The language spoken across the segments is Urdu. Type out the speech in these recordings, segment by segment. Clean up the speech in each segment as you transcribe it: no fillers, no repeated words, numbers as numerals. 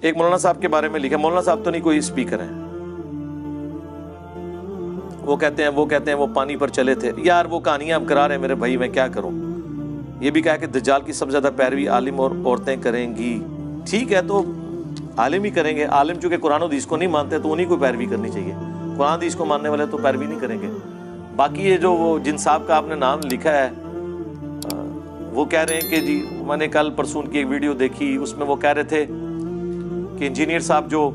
ایک مولانا صاحب کے بارے میں لکھا، مولانا صاحب تو نہیں، کوئی اسپیکر ہیں، وہ کہتے ہیں وہ پانی پر چلے تھے. یار وہ کہانیاں اب کرا رہے ہیں میرے بھائی، میں کیا کروں. یہ بھی کہا کہ دجال کی سب سے زیادہ پیروی عالم اور عورتیں کریں گی. ٹھیک ہے، تو عالم ہی کریں گے. عالم چونکہ قرآن و حدیث کو نہیں مانتے تو انہیں کو پیروی کرنی چاہیے. قرآن حدیث کو ماننے والے تو پیروی نہیں کریں گے. باقی یہ جو وہ جن صاحب کا آپ نے نام لکھا ہے، وہ کہہ رہے ہیں کہ جی، میں نے کل پرسوں کی ایک ویڈیو دیکھی، اس میں وہ کہہ رہے تھے کہ انجینئر صاحب جو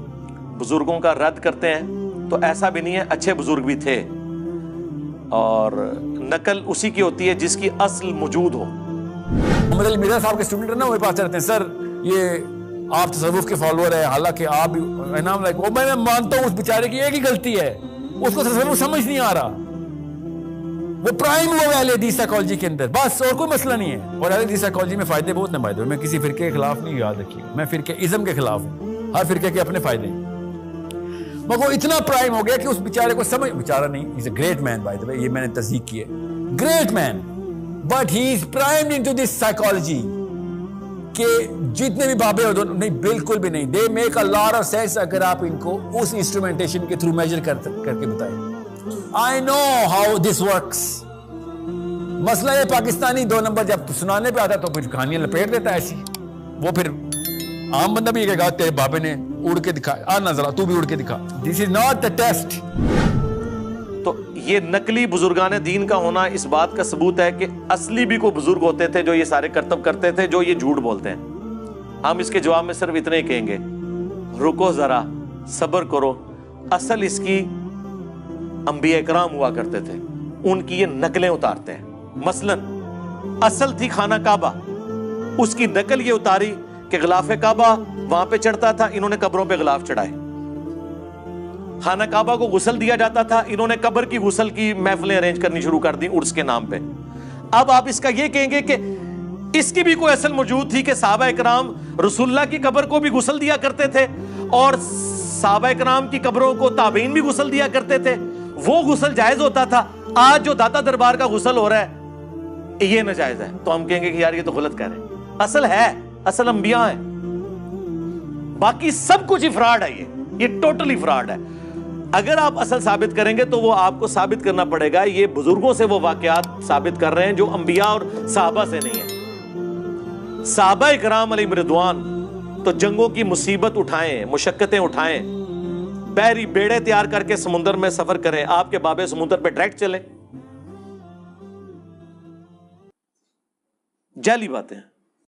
بزرگوں کا رد کرتے ہیں تو ایسا بھی نہیں ہے، اچھے بزرگ بھی تھے، اور نقل اسی کی ہوتی ہے جس کی اصل موجود ہو. محمد علی مرزا صاحب کے اسٹوڈنٹ نا، وہ پاس چلتے ہیں، سر یہ آپ تصوف کے فالوور ہے، حالانکہ آپ انعام لائک، وہ میں مانتا ہوں اس بیچارے کی ایک ہی غلطی ہے، اس کو تصوف سمجھ نہیں آ رہا. وہ پرائم ہوا ہے اہل حدیث سائیکالوجی کے اندر، بس اور کوئی مسئلہ نہیں ہے. اور اہل حدیث سائیکالوجی میں فائدے بہت ہیں. میں کسی فرقے کے خلاف نہیں، یاد رکھیے، میں فرقے ازم کے خلاف ہوں. ہر فرقے کے اپنے فائدے ہیں، مگر وہ اتنا پرائم ہو گیا کہ اس بیچارے کو سمجھ، بیچارہ نہیں، ہی از a great mean by the وے، یہ میں نے تصدیق کی ہے، great man, but he is primed into this psychology کہ جتنے بھی بابے ہو نہیں، بالکل بھی نہیں. They make a lot of sense اگر آپ ان کو اس انسٹرومنٹیشن کے تھرو میجر کر کے بتائیں. I know how this works. مسئلہ یہ پاکستانی 2 نمبر جب سنانے پہ آتا تو پھر کہانیاں لپیٹ دیتا ہے ایسی. وہ پھر عام بندہ بھی یہ کہا تیرے بابے نے اڑ کے دکھا، آنا ذرا تو بھی اڑ کے دکھا. This is not the test. تو یہ نقلی بزرگان دین کا ہونا اس بات کا ثبوت ہے کہ اصلی بھی کوئی بزرگ ہوتے تھے جو یہ سارے کرتب کرتے تھے جو یہ جھوٹ بولتے ہیں. ہم اس کے جواب میں صرف اتنے ہی کہیں گے، رکو ذرا، صبر کرو. اصل اس کی انبیاء اکرام ہوا کرتے تھے، ان کی یہ نقلیں اتارتے ہیں. مثلا اصل تھی خانہ کعبہ، اس کی نقل یہ اتاری کہ غلاف کعبہ وہاں پہ چڑھتا تھا، انہوں نے قبروں پہ غلاف چڑھائے. خانہ کعبہ کو غسل دیا جاتا تھا، انہوں نے قبر کی غسل کی محفلیں ارینج کرنی شروع کر دی عرس کے نام پہ. اب آپ اس کا یہ کہیں گے کہ اس کی بھی کوئی اصل موجود تھی کہ صحابہ اکرام رسول اللہ کی قبر کو بھی غسل دیا کرتے تھے، اور صحابہ اکرام کی قبروں کو تابعین بھی غسل دیا کرتے تھے، وہ غسل جائز ہوتا تھا. آج جو داتا دربار کا غسل ہو رہا ہے یہ ناجائز ہے، تو ہم کہیں گے کہ یار یہ تو غلط کہہ رہے ہیں. اصل ہے، اصل انبیاء ہیں، باقی سب کچھ ہی فراڈ ہے. یہ ٹوٹلی فراڈ ہے. اگر آپ اصل ثابت کریں گے تو وہ آپ کو ثابت کرنا پڑے گا یہ بزرگوں سے وہ واقعات ثابت کر رہے ہیں جو انبیاء اور صحابہ سے نہیں ہیں. صحابہ اکرام علیہم رضوان تو جنگوں کی مصیبت اٹھائیں، مشقتیں اٹھائیں، بحری بیڑے تیار کر کے سمندر میں سفر کریں. آپ کے بابے سمندر پہ ڈائریکٹ چلیں؟ جعلی باتیں ہیں.